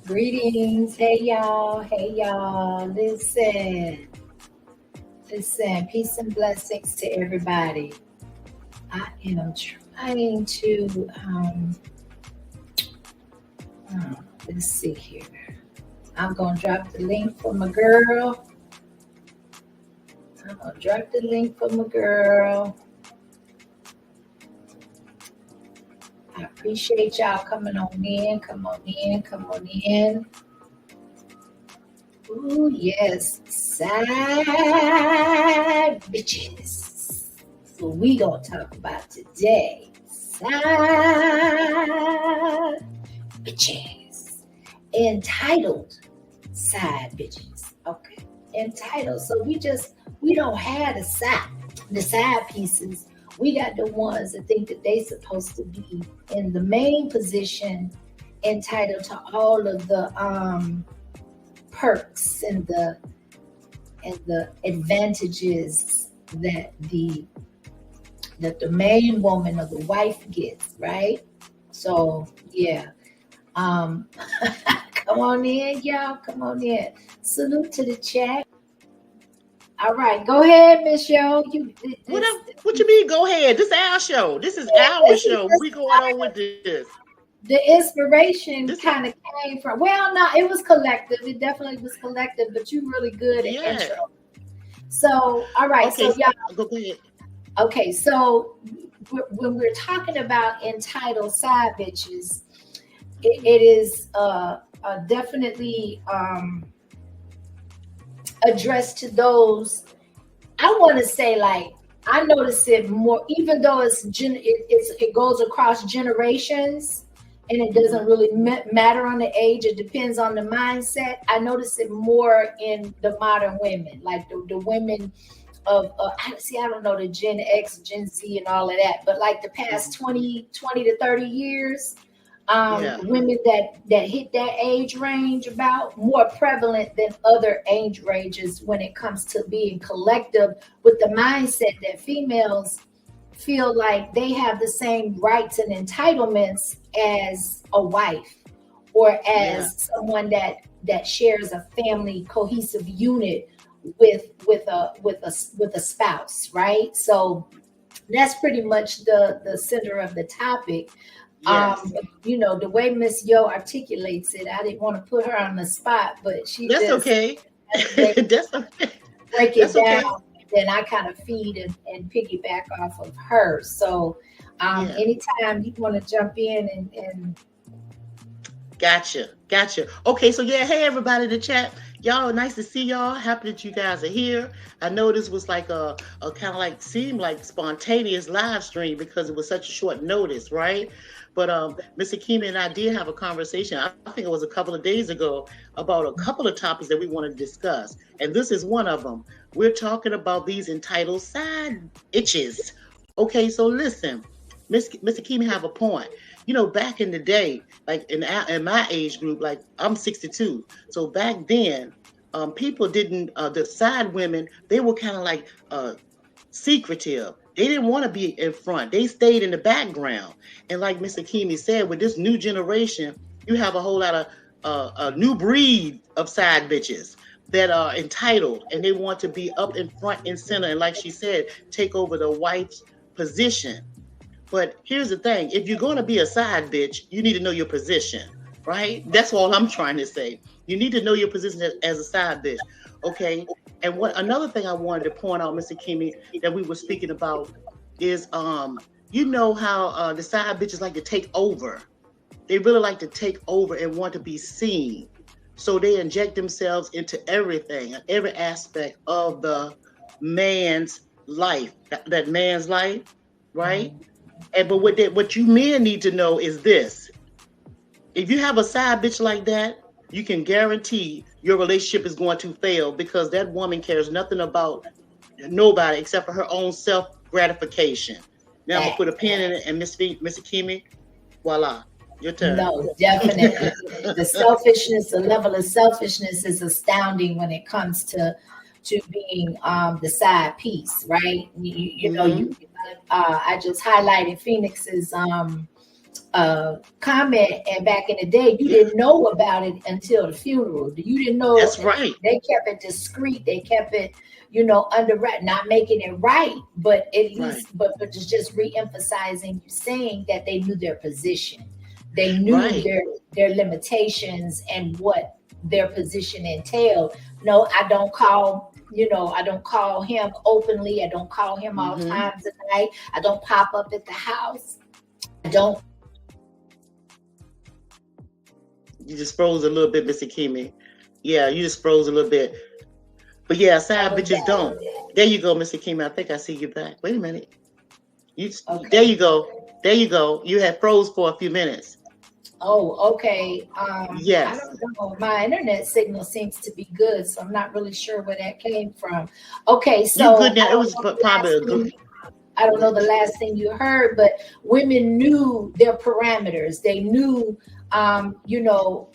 Greetings. Hey y'all. Hey y'all. Listen. Peace and blessings to everybody. I am trying to let's see here. I'm gonna drop the link for my girl. I appreciate y'all coming on in. Come on in. Ooh, yes. Side bitches. So we gonna talk about today. Side bitches. Entitled side bitches. Okay. Entitled. So we don't have the side pieces. We got the ones that think that they supposed to be in the main position, entitled to all of the perks and the advantages that the main woman or the wife gets, right? So yeah. Come on in, y'all. Come on in. Salute to the chat. All right, go ahead, Miss Yo. What you mean? Go ahead. This is our show. This is our show. We going on with this. The inspiration kind of came from. Well, no, it was collective. It definitely was collective. But you really good at intro. So, all right. Okay, so y'all. Go ahead. Okay, so when we're talking about entitled side bitches, it is definitely addressed to those. I want to say, like, I notice it more, even though it goes across generations, and it doesn't really matter on the age. It depends on the mindset. I notice it more in the modern women, like the women of I don't know, the Gen X, Gen Z, and all of that, but like the past 20 to 30 years. Women that hit that age range about more prevalent than other age ranges when it comes to being collective, with the mindset that females feel like they have the same rights and entitlements as a wife or as someone that shares a family cohesive unit with a spouse, right? So that's pretty much the center of the topic. Yes. The way Miss Yo articulates it, I didn't want to put her on the spot, but That's okay. That's okay. Break it down. Okay. Then I kind of feed and piggyback off of her. So anytime you want to jump in and Gotcha. Okay, so hey everybody in the chat. Y'all, nice to see y'all. Happy that you guys are here. I know this was like a kind of like seemed like spontaneous live stream because it was such a short notice, right? But Mr. Keeman and I did have a conversation, I think it was a couple of days ago, about a couple of topics that we want to discuss. And this is one of them. We're talking about these entitled side itches. Okay, so listen, Mr. Keeman have a point. Back in the day, like in my age group, like I'm 62. So back then, people didn't, the side women, they were kind of like secretive. They didn't want to be in front. They stayed in the background. And like Mr. Keamy said, with this new generation, you have a whole lot of a new breed of side bitches that are entitled and they want to be up in front and center. And like she said, take over the wife's position. But here's the thing. If you're going to be a side bitch, you need to know your position, right? That's all I'm trying to say. You need to know your position as a side bitch, okay? And another thing I wanted to point out, Mr. Kimmy, that we were speaking about is, you know how the side bitches like to take over. They really like to take over and want to be seen. So they inject themselves into everything, every aspect of the man's life, that man's life, right? But what you men need to know is this. If you have a side bitch like that, you can guarantee your relationship is going to fail because that woman cares nothing about nobody except for her own self-gratification. Now I'm going to put a pin in it, and Mr. Kimi, voila, your turn. No, definitely. The level of selfishness is astounding when it comes to being the side piece, right? I just highlighted Phoenix's comment, and back in the day, you didn't know about it until the funeral. You didn't know. That's right. They kept it discreet. They kept it, you know, under wrap, not making it right, but at least, but it's just re-emphasizing, you saying that they knew their position, they knew their limitations and what their position entailed. No, I don't call. You know, I don't call him openly. I don't call him all times of night. I don't pop up at the house. I don't. You just froze a little bit, Mr. Kimi. Yeah, you just froze a little bit. But yeah, side bitches don't. There you go, Mr. Kimi. I think I see you back. Wait a minute. There you go. There you go. You had froze for a few minutes. Oh, okay. Yes. I don't know. My internet signal seems to be good, so I'm not really sure where that came from. Okay, so you good now. It was probably a good. I don't know the last thing you heard, but women knew their parameters. They knew, you know,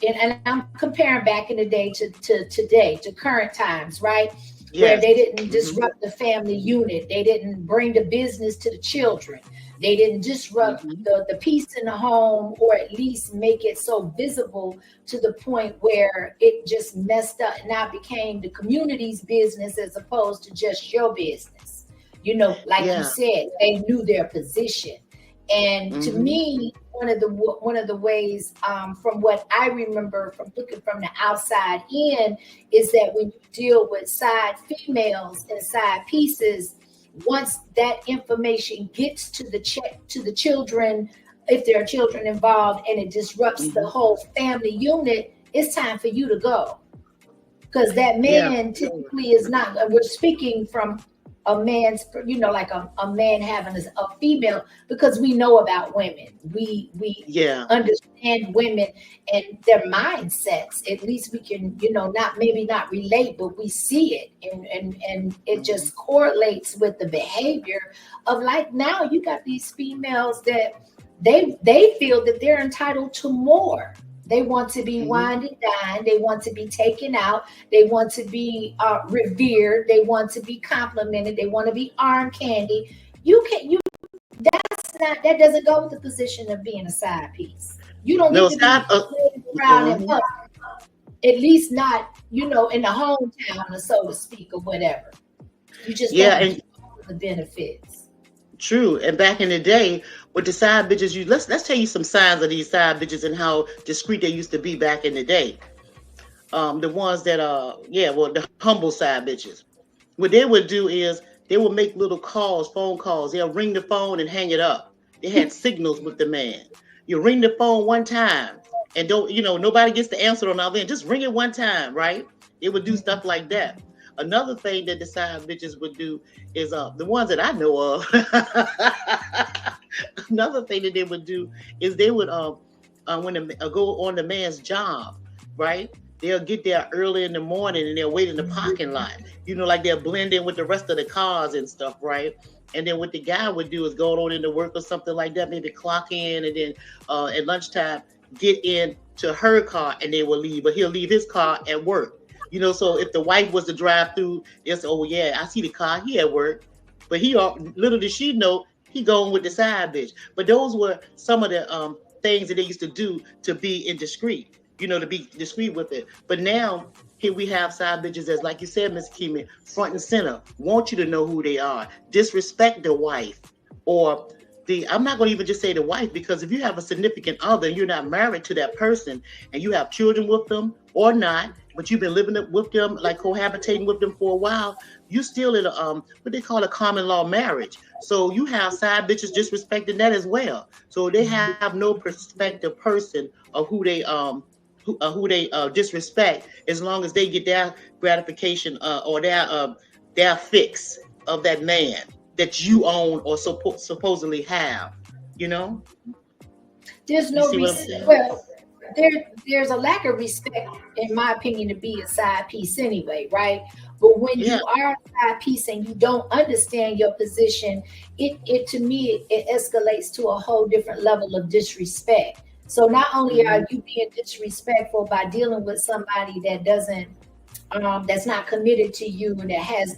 and I'm comparing back in the day to today, to current times, right? Yes. Where they didn't disrupt the family unit. They didn't bring the business to the children. They didn't disrupt the peace in the home, or at least make it so visible to the point where it just messed up and now became the community's business as opposed to just your business. You know, like you said, they knew their position. And to me, one of the ways, from what I remember from looking from the outside in, is that when you deal with side females and side pieces, once that information gets to the children, if there are children involved, and it disrupts the whole family unit, it's time for you to go. Because that man typically is not, we're speaking from a man's, you know, like a man having a female, because we know about women. We understand women and their mindsets. At least we can, you know, maybe not relate, but we see it. And it just correlates with the behavior of, like, now you got these females that they feel that they're entitled to more. They want to be wined and dined. They want to be taken out. They want to be revered. They want to be complimented. They want to be arm candy. That doesn't go with the position of being a side piece. You don't need to be around in public. At least not, you know, in the hometown, or so to speak, or whatever. You just don't the benefits. True. And back in the day, with the side bitches, let's tell you some signs of these side bitches and how discreet they used to be back in the day. The ones that the humble side bitches. What they would do is they would make little phone calls. They'll ring the phone and hang it up. They had signals with the man. You ring the phone one time and nobody gets to answer on the other end. Just ring it one time, right? They would do stuff like that. Another thing that the side bitches would do is the ones that I know of. Another thing that they would do is they would when go on the man's job, right? They'll get there early in the morning and they'll wait in the parking lot. You know, like they'll blend in with the rest of the cars and stuff, right? And then what the guy would do is go on into work or something like that, maybe clock in, and then at lunchtime get in to her car and they will leave, but he'll leave his car at work. You know, so if the wife was to drive through, they'll say, "Oh yeah, I see the car. He at work," but little did she know he going with the side bitch. But those were some of the things that they used to do to be indiscreet. You know, to be discreet with it. But now here we have side bitches as, like you said, Ms. Kimi, front and center. Want you to know who they are. Disrespect the wife, or I'm not going to even just say the wife, because if you have a significant other, you're not married to that person, and you have children with them or not, but you've been living with them, like cohabitating with them for a while, you still in a what they call a common law marriage. So you have side bitches disrespecting that as well. So they have no prospective person of who they disrespect, as long as they get their gratification or their fix of that man that you own or supposedly have. You know, there's no respect. Well, there's a lack of respect, in my opinion, to be a side piece anyway, right? But when you are a side piece and you don't understand your position, it to me, it escalates to a whole different level of disrespect. So not only are you being disrespectful by dealing with somebody that doesn't that's not committed to you and that has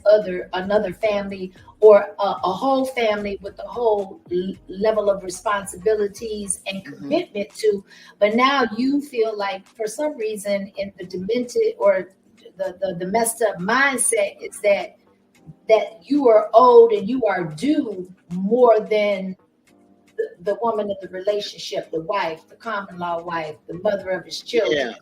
another family or a whole family with a whole level of responsibilities and commitment to, but now you feel like for some reason in the demented or the messed up mindset is that you are owed and you are due more than the woman of the relationship, the wife, the common law wife, the mother of his children. Yeah.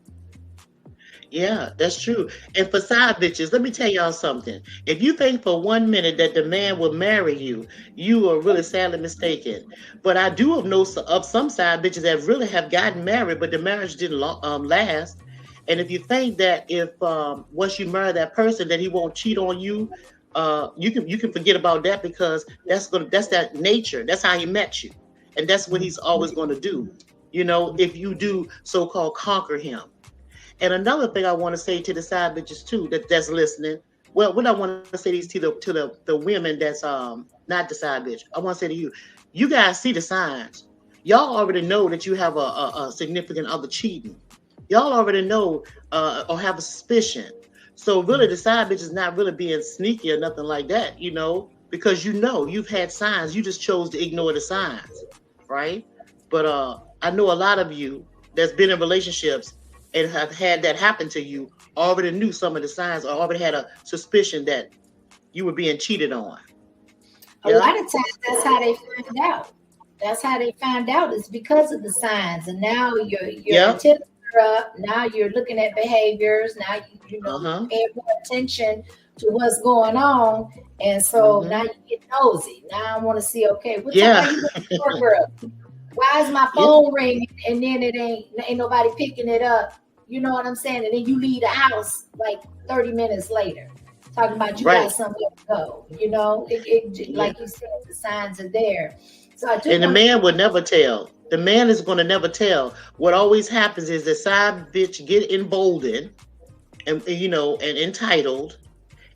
Yeah, that's true. And for side bitches, let me tell y'all something. If you think for 1 minute that the man will marry you, you are really sadly mistaken. But I do know of some side bitches that really have gotten married, but the marriage didn't last. And if you think that if once you marry that person that he won't cheat on you, you can forget about that because that's that nature. That's how he met you, and that's what he's always going to do. If you do so-called conquer him. And another thing I want to say to the side bitches too that's listening. Well, what I want to say these to the women that's not the side bitch. I want to say to you, you guys see the signs. Y'all already know that you have a significant other cheating. Y'all already know or have a suspicion. So really, the side bitch is not really being sneaky or nothing like that, because you've had signs. You just chose to ignore the signs, right? But I know a lot of you that's been in relationships and have had that happen to you already knew some of the signs or already had a suspicion that you were being cheated on. A lot of times that's how they find out. That's how they find out is because of the signs. And now your antennas are up. Now you're looking at behaviors. Now you pay more attention to what's going on. And so now you get nosy. Now I want to see, okay, what time are you looking for, girl? Why is my phone ringing and then it ain't nobody picking it up? You know what I'm saying? And then you leave the house like 30 minutes later, talking about you got somewhere to go. Like you said, the signs are there. So I do. And the man would never tell. The man is going to never tell. What always happens is the side bitch get emboldened and entitled,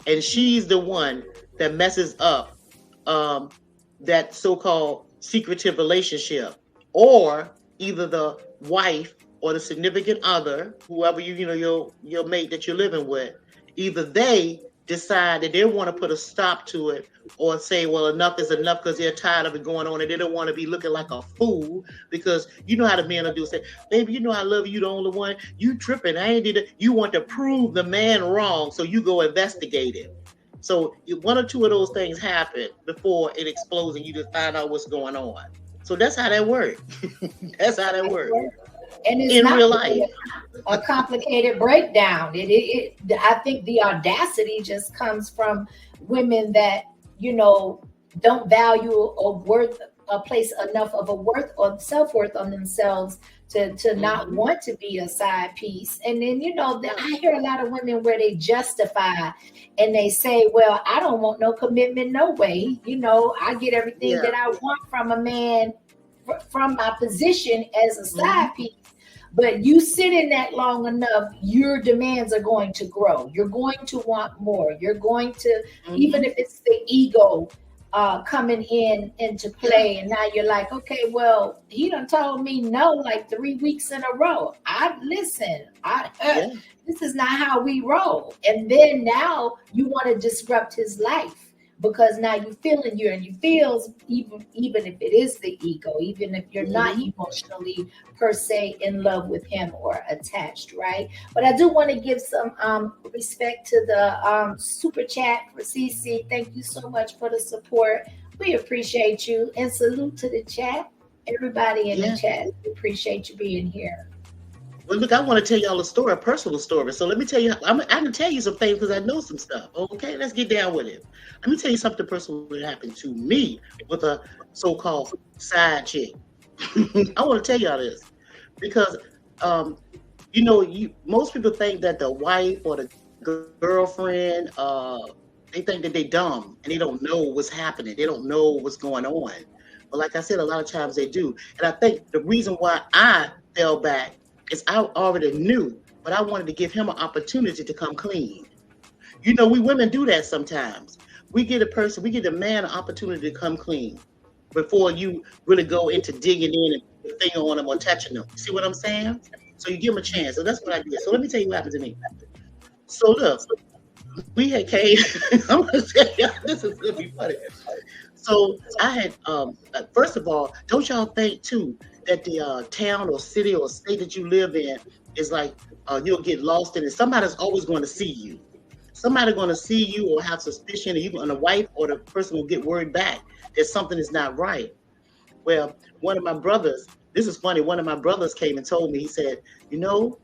and she's the one that messes up that so-called secretive relationship, or either the wife or the significant other, whoever your mate that you're living with, either they decide that they want to put a stop to it or say, well, enough is enough because they're tired of it going on and they don't want to be looking like a fool because you know how the men will do, say, baby, I love you, the only one, you tripping, I ain't did it. You want to prove the man wrong, so you go investigate it. So one or two of those things happen before it explodes and you just find out what's going on. So that's how that works. That's how that works. And it's in not real life a complicated breakdown. I think the audacity just comes from women that don't value or place enough of a worth or self-worth on themselves to not want to be a side piece. And then I hear a lot of women where they justify and they say, well, I don't want no commitment, no way. I get everything that I want from a man from my position as a side piece. But you sit in that long enough, your demands are going to grow. You're going to want more. You're going to, even if it's the ego coming into play, and now you're like, okay, well, he done told me no like 3 weeks in a row. This is not how we roll. And then now you want to disrupt his life because now you feeling you, and you feels even if it is the ego, even if you're not emotionally per se in love with him or attached, right? But I do want to give some respect to the super chat for CC. Thank you so much for the support. We appreciate you, and salute to the chat. Everybody in the chat, we appreciate you being here. Well, look, I want to tell y'all a story, a personal story. So let me tell you, I can tell you some things because I know some stuff. Okay, let's get down with it. Let me tell you something personal that happened to me with a so-called side chick. I want to tell y'all this because, most people think that the wife or the girlfriend, they think that they dumb and they don't know what's happening. They don't know what's going on. But like I said, a lot of times they do. And I think the reason why I fell back is I already knew, but I wanted to give him an opportunity to come clean. We women do that sometimes. We get a man an opportunity to come clean before you really go into digging in and put your finger on him or touching him. See what I'm saying? So you give him a chance. So that's what I did. So let me tell you what happened to me. So look, we had came. I'm gonna tell you, this is gonna be funny. So I had, first of all, don't y'all think too that the town or city or state that you live in is like you'll get lost in it. Somebody's always going to see you. Somebody going to see you or have suspicion, and you and the wife or the person will get word back that something is not right. Well, one of my brothers, this is funny. One of my brothers came and told me. He said, you know,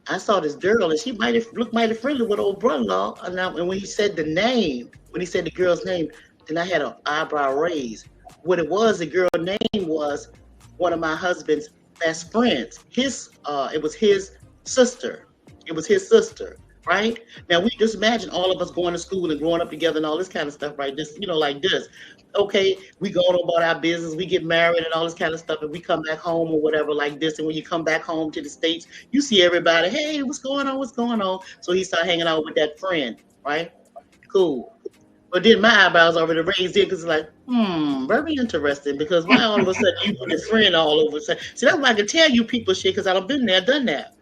I saw this girl and she might have looked mighty friendly with old brother-in-law. And when he said the name, when he said the girl's name, then I had an eyebrow raised. What it was, the girl name was one of my husband's best friends. It was his sister. It was his sister, right? Now we just imagine all of us going to school and growing up together and all this kind of stuff, right? This, like this. Okay, we go on about our business, we get married and all this kind of stuff, and we come back home or whatever like this. And when you come back home to the States, you see everybody, hey, what's going on? What's going on? So he started hanging out with that friend, right? Cool. But then my eyebrows already raised in because it's like, very interesting. Because why all of a sudden you put his friend all over? See, that's why I can tell you people shit because I've been there, done that.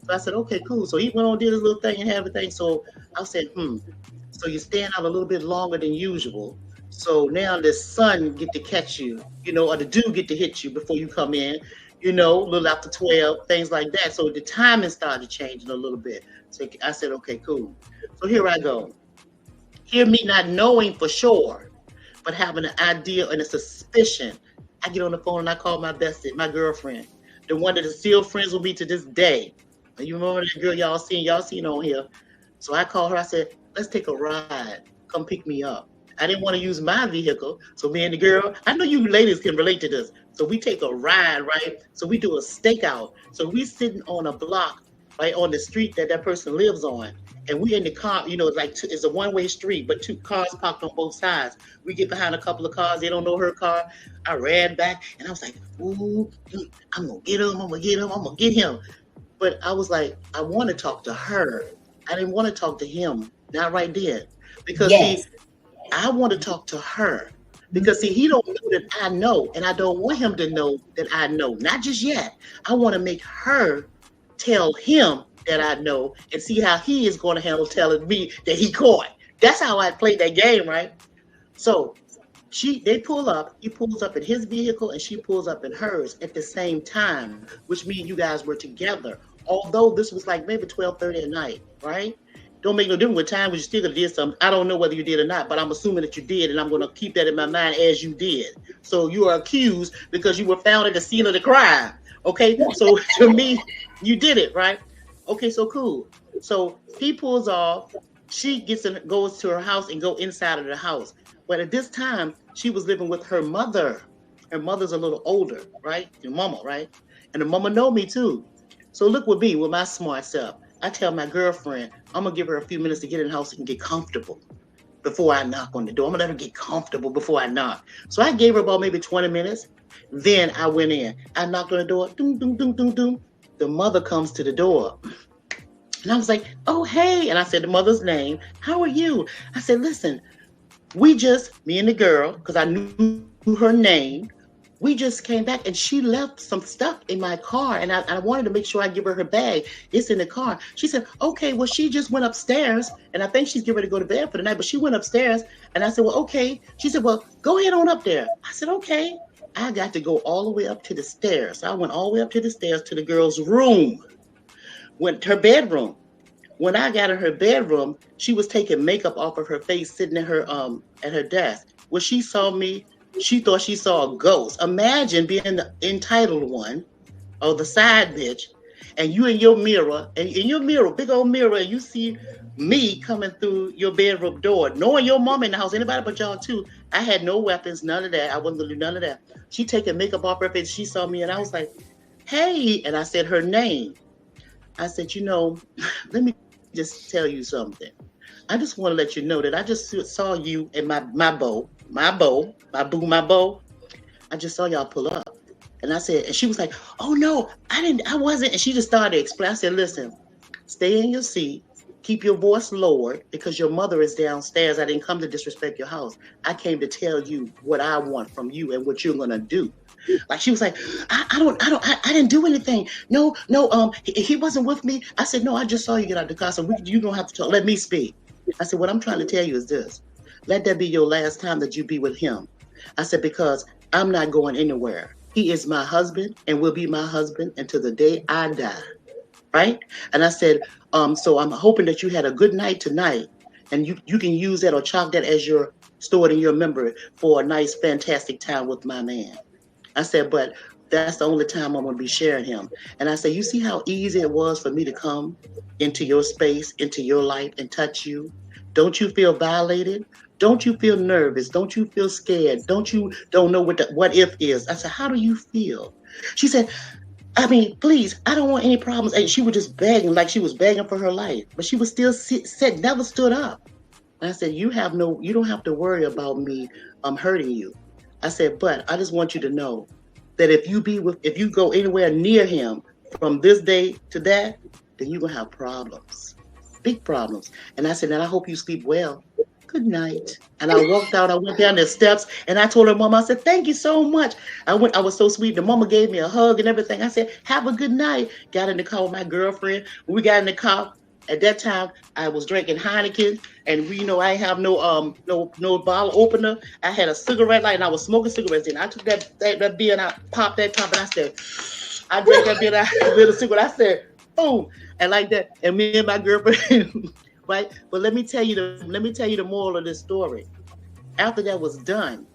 So I said, okay, cool. So he went on, did his little thing and everything. So I said, so you're staying out a little bit longer than usual. So now the sun get to catch you, or the dew get to hit you before you come in, a little after 12, things like that. So the timing started changing a little bit. So I said, okay, cool. So here I go. Hear me not knowing for sure, but having an idea and a suspicion. I get on the phone and I call my bestie, my girlfriend, the one that is still friends with me to this day. You remember that girl y'all seen on here? So I called her. I said, let's take a ride. Come pick me up. I didn't want to use my vehicle. So me and the girl, I know you ladies can relate to this. So we take a ride, right? So we do a stakeout. So we sitting on a block, right, on the street that person lives on. And we in the car, it's a one-way street, but two cars parked on both sides. We get behind a couple of cars. They don't know her car. I ran back and I was like, ooh, I'm going to get him. I'm going to get him. But I was like, I want to talk to her. I didn't want to talk to him. Not right then. Because see, I want to talk to her. Because see, he don't know that I know. And I don't want him to know that I know. Not just yet. I want to make her tell him that I know and see how he is going to handle telling me that he caught. That's how I played that game, right? So they pull up, he pulls up in his vehicle and she pulls up in hers at the same time, which means you guys were together. Although this was like maybe 12:30 at night, right? Don't make no difference with time, but you still could have did something. I don't know whether you did or not, but I'm assuming that you did, and I'm going to keep that in my mind as you did. So you are accused because you were found at the scene of the crime. Okay, so to me, you did it, right? Okay, so cool. So he pulls off. She goes to her house and go inside of the house. But at this time, she was living with her mother. Her mother's a little older, right? Your mama, right? And the mama know me too. So look with me, with my smart self. I tell my girlfriend, I'm going to give her a few minutes to get in the house and get comfortable before I knock on the door. I'm going to let her get comfortable before I knock. So I gave her about maybe 20 minutes. Then I went in. I knocked on the door. Doom, doom, doom, doom, doom. The mother comes to the door. And I was like, oh, hey. And I said the mother's name. How are you? I said, listen, me and the girl, because I knew her name, we just came back and she left some stuff in my car. And I wanted to make sure I give her bag. It's in the car. She said, okay, well, she just went upstairs. And I think she's getting ready to go to bed for the night. But she went upstairs. And I said, well, okay. She said, well, go ahead on up there. I said, okay. I got to go all the way up to the stairs. I went all the way up to the stairs to the girl's room. Went to her bedroom. When I got in her bedroom, she was taking makeup off of her face, sitting at her desk. When she saw me, she thought she saw a ghost. Imagine being the entitled one, or the side bitch, and you in your mirror, and in your mirror, big old mirror, and you see me coming through your bedroom door, knowing your mom in the house, anybody but y'all too. I had no weapons, none of that. I wasn't gonna do none of that. She taking makeup off her face. She saw me, and I was like, hey, and I said her name. I said, let me just tell you something. I just want to let you know that I just saw you and my boo. I just saw y'all pull up. And I said, and she was like, oh no, I wasn't. And she just started to explain. I said, listen, stay in your seat, keep your voice lowered because your mother is downstairs. I didn't come to disrespect your house. I came to tell you what I want from you and what you're going to do. Like she was like, I didn't do anything. No, he wasn't with me. I said, no, I just saw you get out the car. So you don't have to talk. Let me speak. I said, what I'm trying to tell you is this. Let that be your last time that you be with him. I said, because I'm not going anywhere. He is my husband and will be my husband until the day I die. Right? And I said, so I'm hoping that you had a good night tonight, and you can use that or chalk that as your stored in your memory for a nice, fantastic time with my man. I said, but that's the only time I'm going to be sharing him. And I said, you see how easy it was for me to come into your space, into your life, and touch you? Don't you feel violated? Don't you feel nervous? Don't you feel scared? Don't know what the what if is? I said, how do you feel? She said, I mean, please, I don't want any problems. And she was just begging, like she was begging for her life, but she was still said, never stood up. And I said, you don't have to worry about me hurting you. I said, but I just want you to know that if you go anywhere near him from this day to that, then you're gonna have problems. Big problems. And I said, and I hope you sleep well. Good night. And I walked out, I went down the steps and I told her mom, I said, thank you so much. I was so sweet. The mama gave me a hug and everything. I said, have a good night. Got in the car with my girlfriend. When we got in the car, at that time, I was drinking Heineken, and I have no bottle opener. I had a cigarette light, and I was smoking cigarettes. And I took that beer and I popped that top, and I said, I drank that beer and I lit a cigarette. I said, boom, and like that. And me and my girlfriend, right? But let me tell you the moral of this story. After that was done,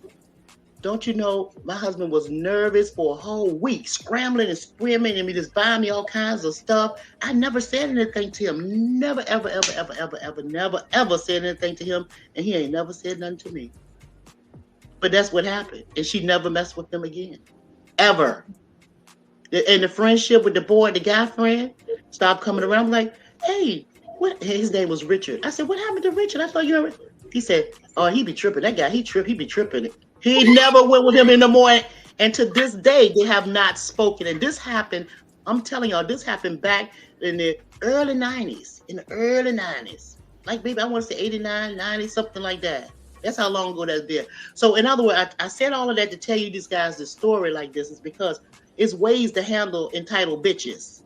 don't you know, my husband was nervous for a whole week, scrambling and screaming and just buying me all kinds of stuff. I never said anything to him. Never, ever, ever, ever, ever, ever, never, ever said anything to him. And he ain't never said nothing to me. But that's what happened. And she never messed with him again. Ever. And the friendship with the guy friend, stopped coming around. I'm like, hey, what? His name was Richard. I said, what happened to Richard? I thought you were. He said, oh, he be tripping. That guy, he be tripping. He never went with him in the morning. And to this day, they have not spoken. And this happened, I'm telling y'all, this happened back in the early 90s. Like maybe I want to say 89, 90, something like that. That's how long ago that's been. So in other words, I said all of that to tell you these guys the story like this is because it's ways to handle entitled bitches.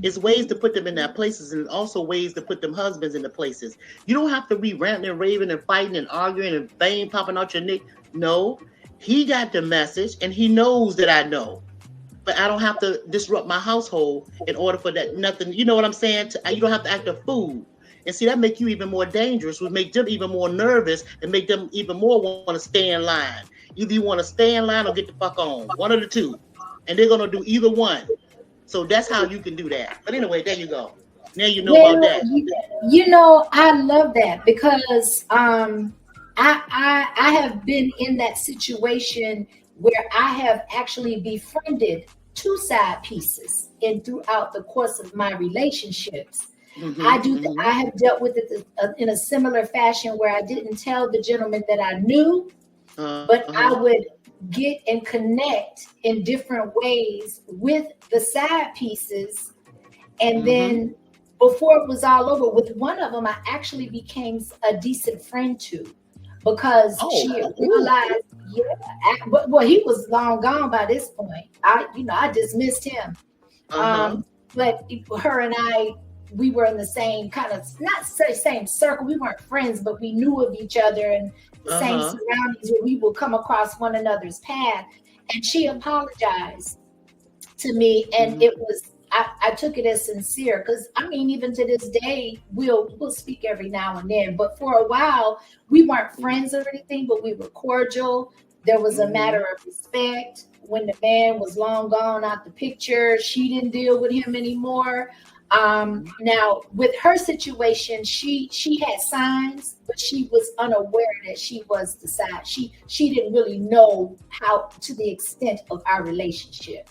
It's ways to put them in their places and also ways to put them husbands in the places. You don't have to be ranting and raving and fighting and arguing and fame popping out your neck. No, he got the message and he knows that I know. But I don't have to disrupt my household in order for that nothing. You know what I'm saying? You don't have to act a fool. And see, that make you even more dangerous, would make them even more nervous and make them even more want to stay in line. Either you want to stay in line or get the fuck on. One of the two. And they're going to do either one. So that's how you can do that. But anyway, there you go. Now you know about that. I love that because I have been in that situation where I have actually befriended two side pieces and throughout the course of my relationships. Mm-hmm, I have dealt with it in a similar fashion where I didn't tell the gentleman that I knew, but I would get and connect in different ways with the side pieces. And then before it was all over, with one of them, I actually became a decent friend to because she realized, well, he was long gone by this point. I dismissed him. But her and I, we were in the same kind of, not say same circle. We weren't friends, but we knew of each other and the same surroundings where we would come across one another's path. And she apologized to me, and it was, I took it as sincere because I mean, even to this day, we'll speak every now and then. But for a while, we weren't friends or anything, but we were cordial. There was a matter of respect. When the man was long gone out the picture, she didn't deal with him anymore. Now with her situation, she had signs, but she was unaware that she was the side. She didn't really know how to the extent of our relationship.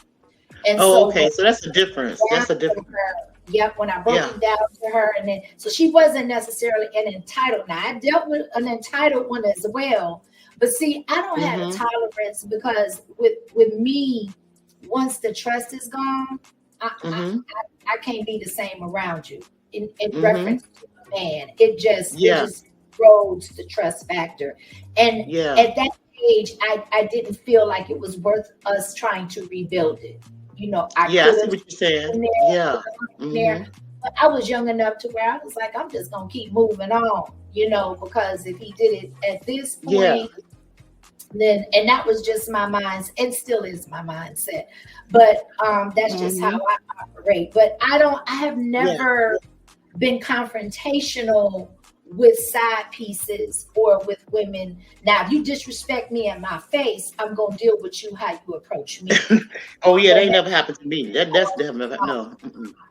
And so that's a difference. That's a difference. Yep, when I broke it down to her, and then so she wasn't necessarily an entitled. Now I dealt with an entitled one as well, but see, I don't have a tolerance because with me, once the trust is gone, I can't be the same around you. In reference to a man, it just erodes the trust factor. And at that age, I didn't feel like it was worth us trying to rebuild it. You know, I Yeah, I could see have what you're saying. been there, Yeah. been there, but I was young enough to where I was like, I'm just gonna keep moving on, you know, because if he did it at this Yeah. point, then, and that was just my mindset, and still is my mindset. But that's just how hmm I operate. But I have Yeah. never been confrontational with side pieces or with women. Now, if you disrespect me in my face, I'm gonna deal with you how you approach me. Oh yeah, that But ain't never happened to me. That's definitely no.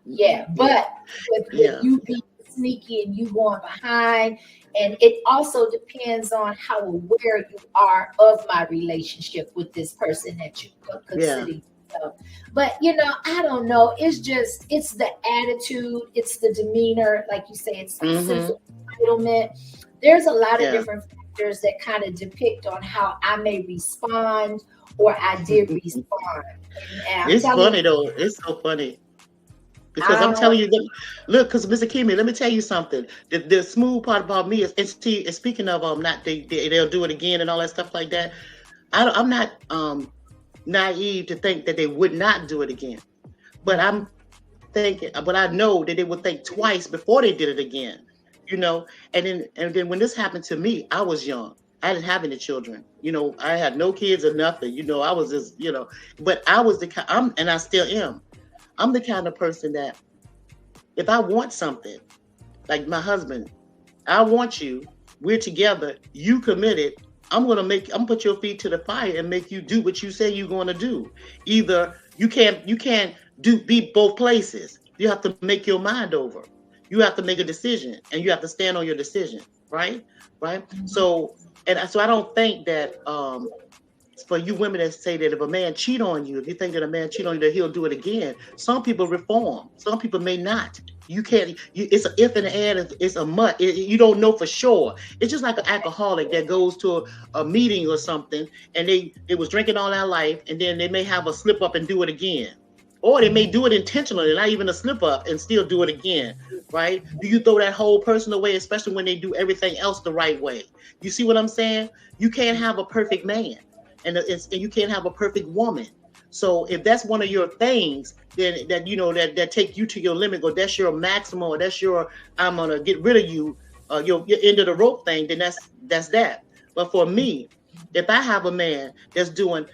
yeah, Yeah. but with Yeah. you being sneaky and you going behind, and it also depends on how aware you are of my relationship with this person that you Yeah. consider yourself. But you know, I don't know. It's just it's the attitude, it's the demeanor, like you say, it's a sense hmm of entitlement. There's a lot of Yeah. different factors that kind of depict on how I may respond or I did respond. And I'm It's telling funny you, though. It's so funny. Because I'm I telling you, look, because Mr. Kimmy, let me tell you something. The smooth part about me is, and see, and speaking of not they'll do it again and all that stuff like that. I'm not naive to think that they would not do it again. But I'm thinking, but I know that they would think twice before they did it again. You know, and then when this happened to me, I was young. I didn't have any children. You know, I had no kids or nothing. You know, I was just, but I was and I still am. I'm the kind of person that if I want something, like my husband, I want you, we're together, you committed, I'm put your feet to the fire and make you do what you say you're gonna do. Either you can't be both places. You have to make your mind over. You have to make a decision and you have to stand on your decision, right? Right? So I don't think that for you women that say that if a man cheat on you, if you think that a man cheat on you, that he'll do it again. Some people reform. Some people may not. You can't. It's an if and an and. It's a must. You don't know for sure. It's just like an alcoholic that goes to a meeting or something, and they was drinking all their life, and then they may have a slip up and do it again, or they may do it intentionally, not even a slip up, and still do it again. Right? Do you throw that whole person away, especially when they do everything else the right way? You see what I'm saying? You can't have a perfect man and you can't have a perfect woman. So if that's one of your things, then that take you to your limit, or that's your maximum, or that's your I'm gonna get rid of you, your end of the rope thing, then that's that. But for me, if I have a man that's doing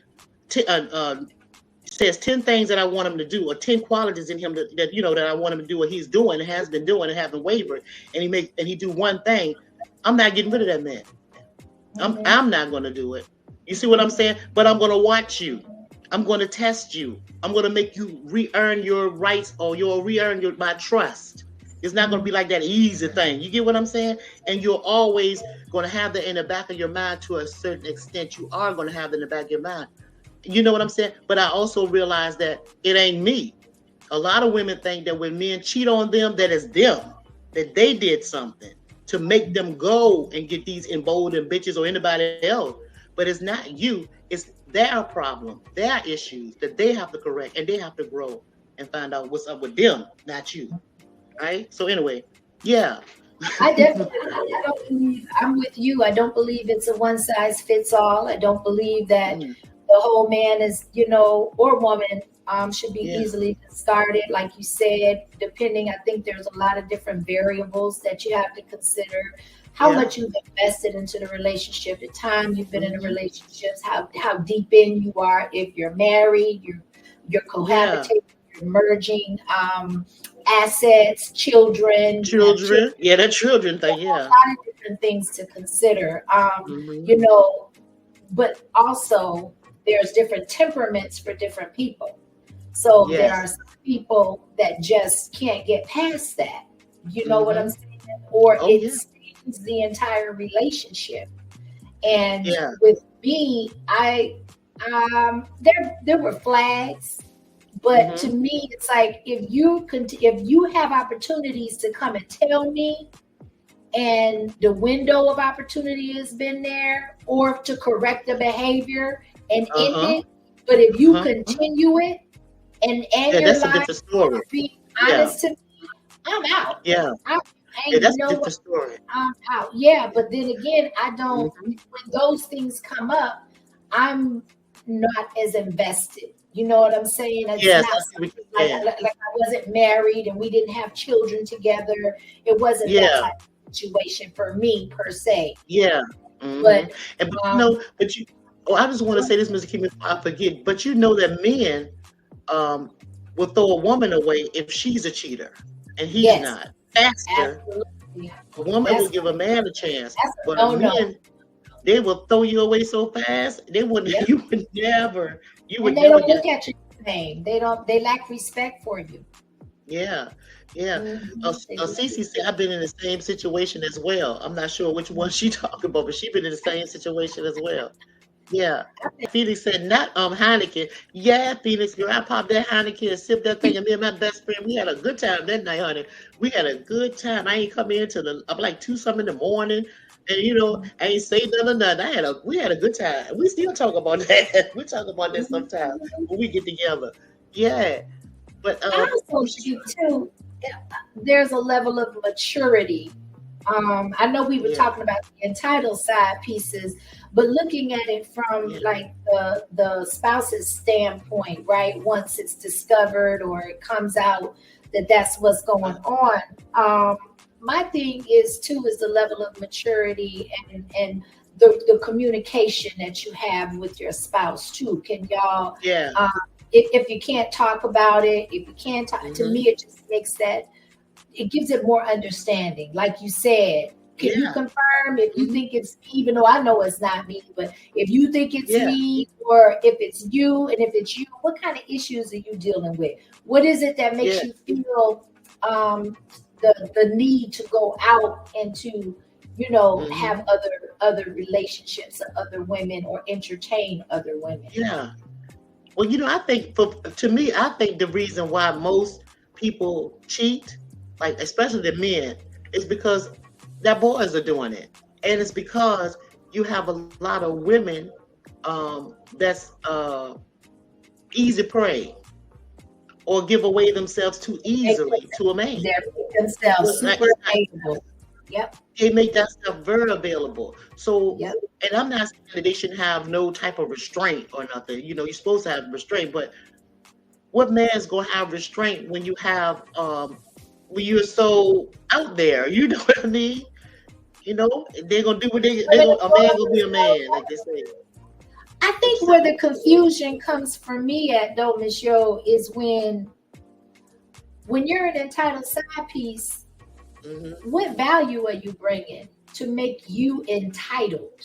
says 10 things that I want him to do, or 10 qualities in him that I want him to do what he's doing and has been doing and haven't wavered, and he do one thing, I'm not getting rid of that man. I'm not going to do it. You see what I'm saying? But I'm going to watch you. I'm going to test you. I'm going to make you re-earn your rights, or you'll re-earn my trust. It's not going to be like that easy thing. You get what I'm saying? And you're always going to have that in the back of your mind to a certain extent. You are going to have it in the back of your mind. You know what I'm saying? But I also realize that it ain't me. A lot of women think that when men cheat on them, that it's them, that they did something to make them go and get these emboldened bitches or anybody else. But it's not you. It's their problem, their issues that they have to correct, and they have to grow and find out what's up with them, not you. Right? So anyway, yeah. I definitely, I don't believe, I'm with you. I don't believe it's a one size fits all. I don't believe that Mm, the whole man is, you know, or woman should be yeah. easily discarded. Like you said, depending, I think there's a lot of different variables that you have to consider. How Yeah. much you've invested into the relationship, the time you've been in the hmm relationships, how deep in you are. If you're married, you're Yeah. cohabitating, you're merging assets, children. You have children, Children. Yeah, that children thing. Yeah. different things to consider. hmm You know, but also there's different temperaments for different people. So there are Yes. some people that just can't get past that. You know what I'm hmm saying? Or Oh it yeah. stains the entire relationship. And Yeah. with me, there were flags, but to hmm me, it's like if you have opportunities to come and tell me, and the window of opportunity has been there, or to correct the behavior and end Uh-huh. it. But if you Uh-huh. continue it and Yeah, your that's a life different story. being Yeah. honest to me, I'm out. Yeah. And you that's a know what? different story. I'm out. Yeah, but then again, I don't. Hmm. When those things come up, I'm not as invested. You know what I'm saying? It's Yes, not I see what something you're saying. like I wasn't married and we didn't have children together. It wasn't that Yeah, type of situation for me per se. yeah. Hmm. But And but um, but you. Oh, I just want to say this, Mr. Kim, before I forget. But you know that men um will throw a woman away if she's a cheater and he's yes, not. Faster, absolutely. a woman will That's give a man a chance, that's a but a no no. men, they will throw you away so fast. They wouldn't. Yep. You And would they never don't get. look at you the same. They don't. They lack respect for you. Yeah, yeah. They do. Cece said I've been in the same situation as well. I'm not sure which one she talking about, but she been in the same situation as well. Yeah. Felix said, not Heineken. Yeah, Felix, girl, I popped that Heineken and sipped that thing, and me and my best friend, we had a good time that night, honey. We had a good time. I ain't come in till up like 2 something in the morning. And I ain't say nothing or nothing. We had a good time. We still talk about that. We talk about that sometimes when we get together. Yeah. But I also think too, there's a level of maturity. I know we were yeah, talking about the entitled side pieces, but looking at it from yeah, like the spouse's standpoint, right? Once it's discovered or it comes out that that's what's going on. My thing is too is the level of maturity and the communication that you have with your spouse too. Can y'all yeah. um, if you can't talk about it, if you can't talk, to Hmm. me, it just makes that it gives it more understanding. Like you said, can you Yeah. confirm if you Hmm. think it's me, even though I know it's not me, but if you think it's Yeah. me or if it's you, and if it's you, what kind of issues are you dealing with? What is it that Yeah. makes you feel the need to go out and to have Hmm. other relationships, other women, or entertain other women? Yeah. Well, I think to me, I think the reason why most people cheat, like especially the men, is because their boys are doing it, and it's because you have a lot of women that's easy prey or give away themselves too Make easily to a man. They make themselves super It's not, available. Yep, they make that stuff very available. So, yep. and I'm not saying that they shouldn't have no type of restraint or nothing. You're supposed to have restraint, but what man's gonna have restraint when you have when you're so out there? You know what I mean? They're gonna do what they're Women gonna a are man gonna going be a man, slow. like they say. I What you think where say? the confusion comes for me at though, Miss Yo, is when you're an entitled side piece, Hmm. what value are you bringing to make you entitled?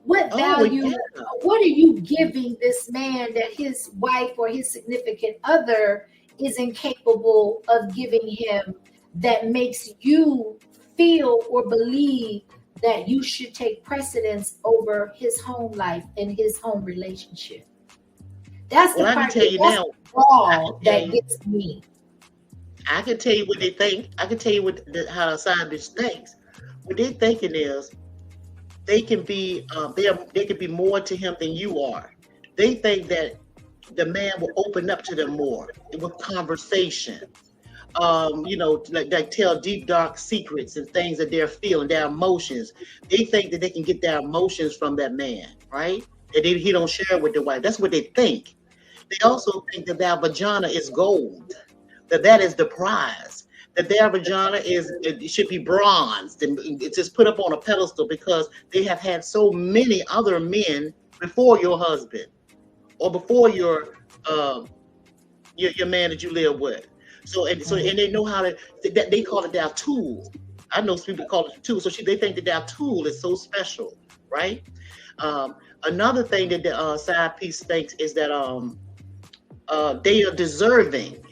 What Oh well, value, yeah, what are you giving this man that his wife or his significant other is incapable of giving him that makes you feel or believe that you should take precedence over his home life and his home relationship? That's the well I can part tell you that's now. the I can wall tell that you. gets me. I can tell you what they think. I can tell you how a side bitch thinks. What they thinking is they can be they can be more to him than you are. They think that the man will open up to them more with conversation. Like tell deep dark secrets and things that they're feeling, their emotions. They think that they can get their emotions from that man, right? And he don't share it with the wife. That's what they think. They also think that their vagina is gold, that is the prize. That their vagina it should be bronzed and it's just put up on a pedestal because they have had so many other men before your husband or before your man that you live with. And they know how to that they call it their tool. I know some people call it a tool. They think that their tool is so special, right? Another thing that the side piece thinks is that they are deserving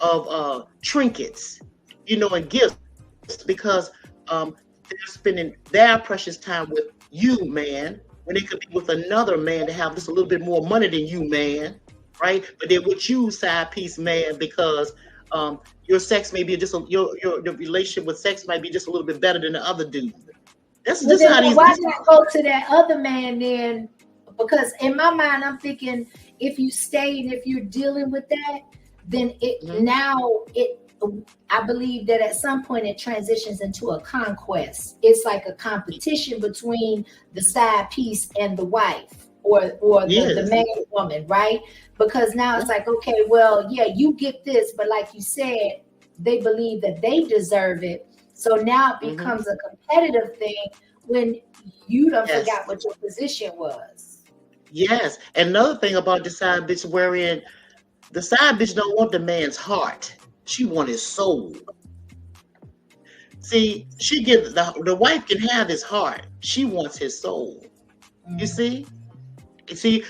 of trinkets, and gifts because they're spending their precious time with you, man, when they could be with another man to have just a little bit more money than you, man, right? But they're with you, side piece man, because your sex may be your relationship with sex might be just a little bit better than the other dude. This Well, is then how these. why not go to that other man then? Because in my mind, I'm thinking if you stay and if you're dealing with that, then it Mhm. now I believe that at some point it transitions into a conquest. It's like a competition between the side piece and the wife, or the Yes. man woman, right? Because now it's like, okay, well, yeah, you get this, but like you said, they believe that they deserve it. So now it becomes a competitive thing when you done Yes. forgot what your position was. Yes. And another thing about the side bitch, wherein the side bitch don't want the man's heart. She want his soul. See, she gives the wife can have his heart. She wants his soul. You see? She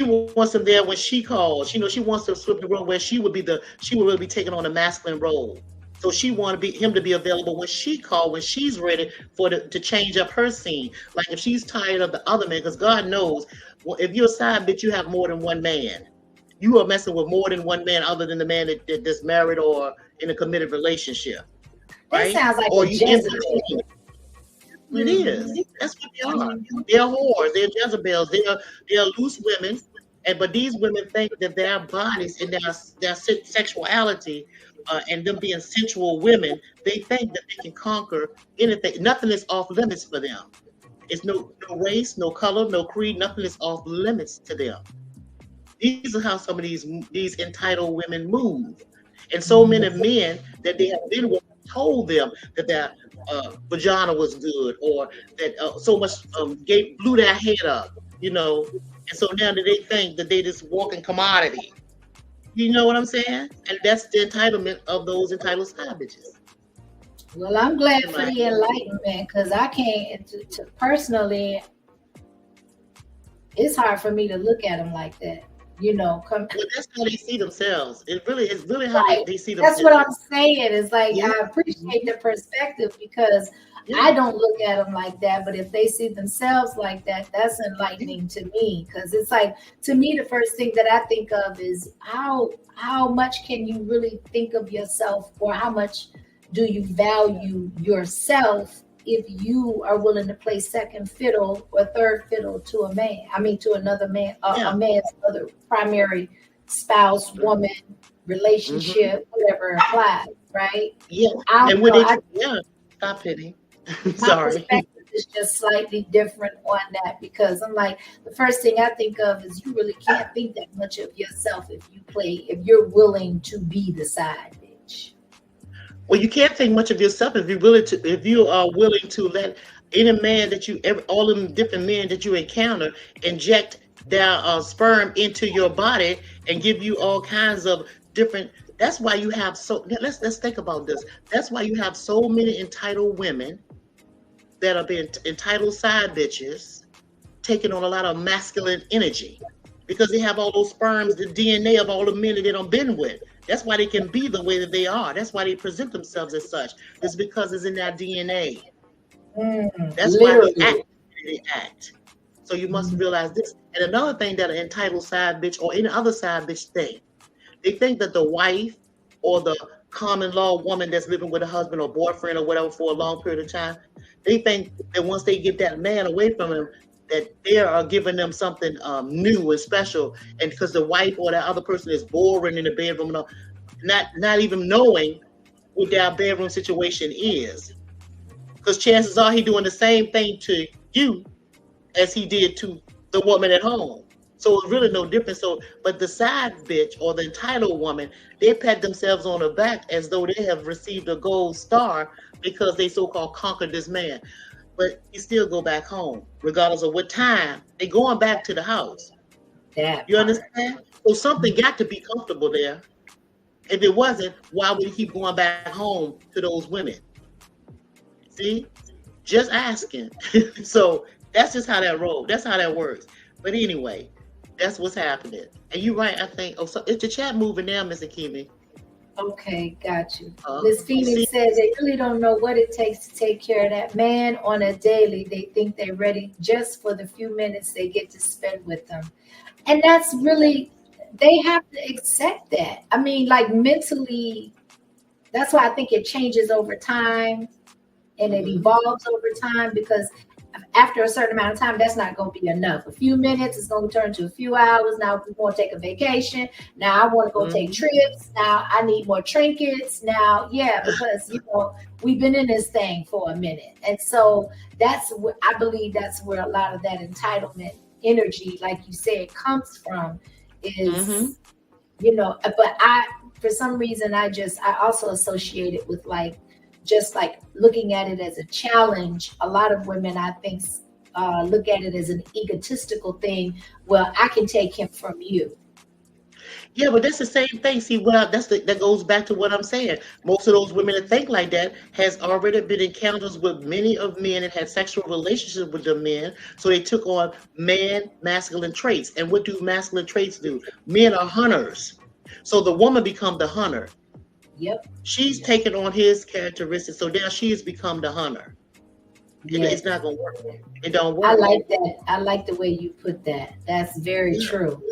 wants him there when she calls. She wants to flip the role where she would really be taking on a masculine role. So she wanted him to be available when she called, when she's ready to change up her scene. Like if she's tired of the other man, because God knows, if you're a side bitch, you have more than one man. You are messing with more than one man other than the man that's married or in a committed relationship, That right? sounds like Or a you in Jezebel. between. It is. That's what they are. They're whores. They're Jezebels. They're loose women. But these women think that their bodies and their sexuality and them being sensual women, they think that they can conquer anything. Nothing is off limits for them. It's no race, no color, no creed. Nothing is off limits to them. These are how some of these entitled women move. And so many men that they have been with told them that their vagina was good, or that so much blew their head up, And so now that they think that they just walking commodity. You know what I'm saying? And that's the entitlement of those entitled side bitches. Well, I'm glad In for my the opinion. enlightenment, because I can't, personally, it's hard for me to look at them like that. Come Well, that's how they see themselves. It's really how right. they see That's what themselves. I'm saying. It's like Yeah. I appreciate the perspective, because Yeah. I don't look at them like that. But if they see themselves like that, that's enlightening to me. Because it's like, to me, the first thing that I think of is how much can you really think of yourself, or how much do you value yourself if you are willing to play second fiddle or third fiddle to a man. I mean, to another man, Yeah. a man's other primary spouse, woman, relationship, whatever applies, right? Yeah. I And don't when know. stop hitting. My Sorry. perspective is just slightly different on that, because I'm like, the first thing I think of is you really can't think that much of yourself if you're willing to be the side bitch. Well, you can't think much of yourself if you are willing to let any man all of them different men that you encounter inject their sperm into your body and give you all kinds of different. That's why you have let's think about this. That's why you have so many entitled women that are being entitled side bitches, taking on a lot of masculine energy, because they have all those sperms, the DNA of all the men that they don't been with. That's why they can be the way that they are. That's why they present themselves as such. It's because it's in their DNA. That's why they act Literally. the way they act. So you must realize this. And another thing that an entitled side bitch or any other side bitch think, they think that the wife or the common law woman that's living with a husband or boyfriend or whatever for a long period of time, they think that once they get that man away from him, that they are giving them something new and special. And because the wife or that other person is boring in the bedroom, not even knowing what their bedroom situation is. Because chances are he doing the same thing to you as he did to the woman at home. So it's really no difference. But the side bitch or the entitled woman, they pat themselves on the back as though they have received a gold star because they so-called conquered this man. But he still go back home, regardless of what time. They going back to the house. That You part. understand? So something got to be comfortable there. If it wasn't, why would he keep going back home to those women? See? Just asking. So that's just how that rolls. That's how that works. But anyway, that's what's happening. And you're right, I think. Oh, so it's the chat moving now, Mr. Kimi. Okay, got you. Miss You see? Phoenix says they really don't know what it takes to take care of that man on a daily. They think they're ready just for the few minutes they get to spend with them. And that's really, they have to accept that. I mean, like mentally, that's why I think it changes over time and it evolves over time, because after a certain amount of time, that's not going to be enough. A few minutes is going to turn to a few hours. Now we want to take a vacation. Now I want to go take trips. Now I need more trinkets. Now, yeah, because we've been in this thing for a minute, and so that's what I believe. That's where a lot of that entitlement energy, like you said, comes from. Is but for some reason, I also associate it with just like looking at it as a challenge. A lot of women, I think, look at it as an egotistical thing. Well, I can take him from you. Yeah, but that's the same thing. See, that goes back to what I'm saying. Most of those women that think like that has already been encounters with many of men and had sexual relationships with the men. So they took on masculine traits. And what do masculine traits do? Men are hunters. So the woman becomes the hunter. Yep. She's taken on his characteristics. So now she has become the hunter. Yes. It's not going to work. It don't work. I like that. I like the way you put that. That's very true.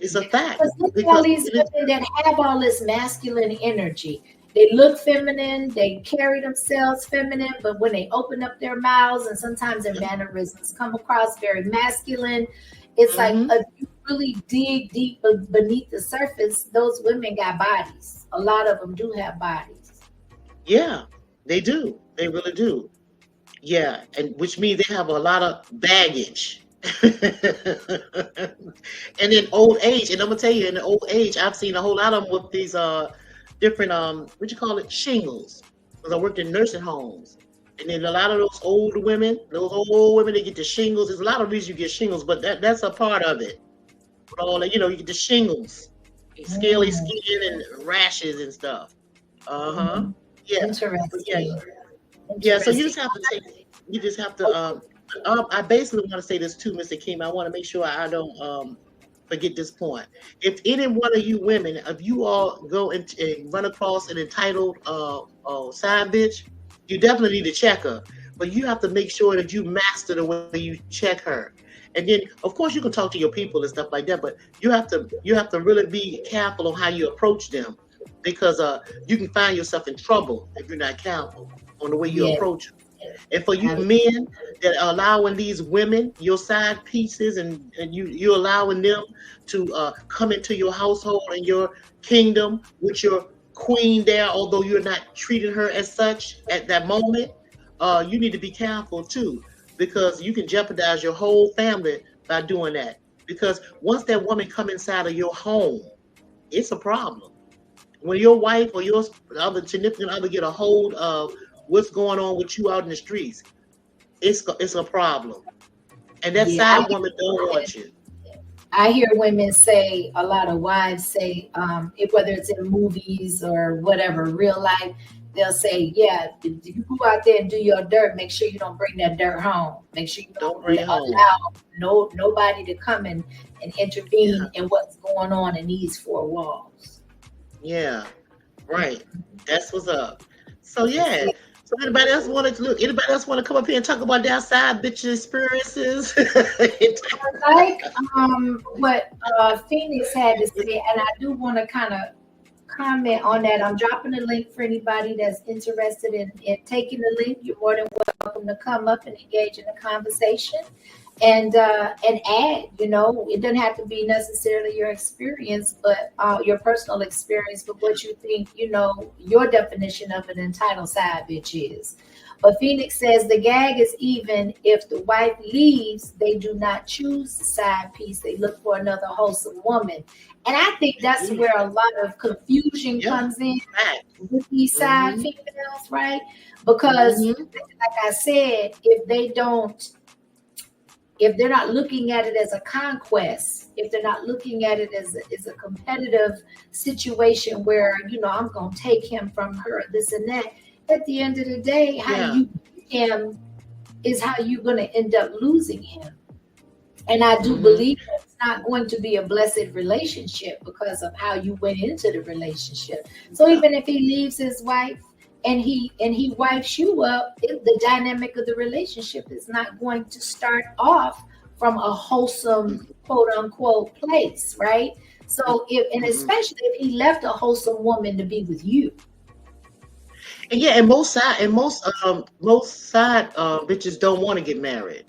It's a fact. Look at all these women that have all this masculine energy. They look feminine, they carry themselves feminine, but when they open up their mouths and sometimes their mannerisms come across very masculine, it's like if you really dig deep beneath the surface, those women got bodies. A lot of them do have bodies. Yeah, they do. They really do. Yeah, and which means they have a lot of baggage. And in old age, and I'm gonna tell you, in the old age, I've seen a whole lot of them with these different shingles. Because I worked in nursing homes, and then a lot of those old women, they get the shingles. There's a lot of reasons you get shingles, but that's a part of it. But all that, you get the shingles, scaly skin and rashes and stuff. Yeah. Interesting. Yeah. So you just have to I basically want to say this too, Mr. Kim. I want to make sure I don't forget this point. If any one of you women, if you all go and run across an entitled side bitch, you definitely need to check her. But you have to make sure that you master the way you check her. And then, of course, you can talk to your people and stuff like that. But you have to really be careful on how you approach them, because you can find yourself in trouble if you're not careful on the way you approach them. And for you men that are allowing these women, your side pieces, and you're allowing them to come into your household and your kingdom with your queen there, although you're not treating her as such at that moment, you need to be careful too, because you can jeopardize your whole family by doing that. Because once that woman come inside of your home, it's a problem. When your wife or your other significant other get a hold of what's going on with you out in the streets, it's a problem. And that side woman don't want you. I hear women say, a lot of wives say, whether it's in movies or whatever, real life, they'll say, yeah, if you go out there and do your dirt, make sure you don't bring that dirt home. Make sure you don't allow nobody to come and intervene in what's going on in these four walls. Yeah, right. That's what's up. So yeah. So anybody else want to come up here and talk about their side bitch experiences? I like what Phoenix had to say, and I do want to kind of comment on that. I'm dropping a link for anybody that's interested in taking the link. You're more than welcome to come up and engage in a conversation and add. It doesn't have to be necessarily your experience, but your personal experience, but what you think, your definition of an entitled side bitch is. But Phoenix says the gag is even if the wife leaves, they do not choose the side piece. They look for another wholesome woman. And I think that's where a lot of confusion comes in with these side females, right? Because like I said, if they're not looking at it as a conquest, if they're not looking at it as a competitive situation where, I'm going to take him from her, this and that, at the end of the day, how you beat him is how you're going to end up losing him. And I do believe it's not going to be a blessed relationship because of how you went into the relationship. So even if he leaves his wife and he wipes you up, the dynamic of the relationship is not going to start off from a wholesome, quote unquote, place, right? So especially if he left a wholesome woman to be with you. And yeah, and most side bitches don't want to get married.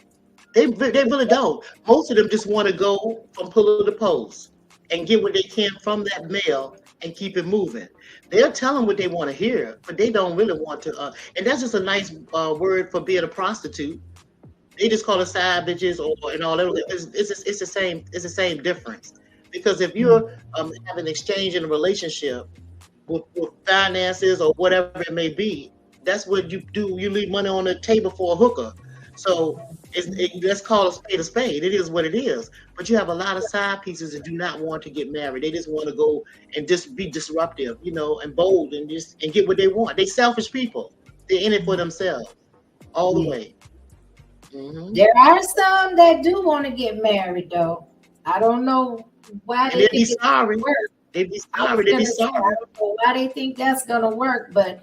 They really don't. Most of them just want to go from pillar to post and get what they can from that male and keep it moving. They'll tell them what they want to hear, but they don't really want to. And that's just a nice word for being a prostitute. They just call it side bitches or and all that. It's the same. It's the same difference. Because if you're having an exchange in a relationship with finances or whatever it may be, that's what you do. You leave money on the table for a hooker. So let's call a spade a spade. It is what it is. But you have a lot of side pieces that do not want to get married. They just want to go and just be disruptive, and bold and get what they want. They selfish people. They're in it for themselves all the way. Mm-hmm. There are some that do want to get married, though. I don't know why And they they'll think be it's gonna sorry. work. They be I was sorry. They be gonna say, I sorry. don't know why they think that's gonna work, but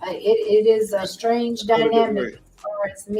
it is a strange It's gonna dynamic work. as far as